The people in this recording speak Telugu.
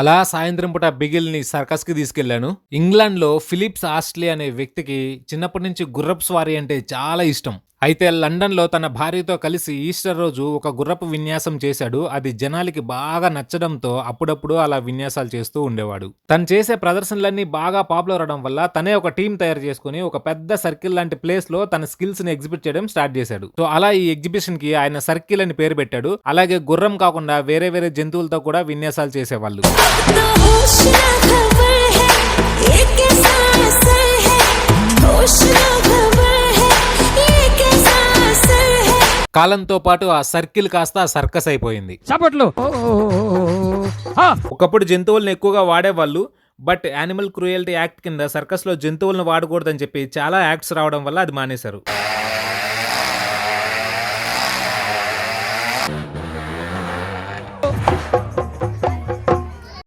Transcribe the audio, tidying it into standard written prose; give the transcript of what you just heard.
అలా సాయంత్రం పూట బిగిల్ని సర్కస్ కి తీసుకెళ్లాను. ఇంగ్లాండ్ లో ఫిలిప్స్ ఆస్ట్లీ అనే వ్యక్తికి చిన్నప్పటి నుంచి గుర్రపు స్వారీ అంటే చాలా ఇష్టం. అయితే లండన్ లో తన భార్యతో కలిసి ఈస్టర్ రోజు ఒక గుర్రపు విన్యాసం చేశాడు. అది జనాలకి బాగా నచ్చడంతో అప్పుడప్పుడు అలా విన్యాసాలు చేస్తూ ఉండేవాడు. తను చేసే ప్రదర్శనలన్నీ బాగా పాపులర్ అవడం వల్ల తనే ఒక టీం తయారు చేసుకుని ఒక పెద్ద సర్కిల్ లాంటి ప్లేస్ లో తన స్కిల్స్ ని ఎగ్జిబిట్ చేయడం స్టార్ట్ చేశాడు. సో అలా ఈ ఎగ్జిబిషన్ కి ఆయన సర్కిల్ అని పేరు పెట్టాడు. అలాగే గుర్రం కాకుండా వేరే వేరే జంతువులతో కూడా విన్యాసాలు చేసేవాళ్ళు. కాలంతో పాటు ఆ సర్కిల్ కాస్త సర్కస్ అయిపోయింది. ఒకప్పుడు జంతువులను ఎక్కువగా వాడేవాళ్ళు. బట్ యానిమల్ క్రూయల్టీ యాక్ట్ కింద సర్కస్ లో జంతువులను వాడకూడదని చెప్పి చాలా యాక్ట్స్ రావడం వల్ల అది మానేశారు.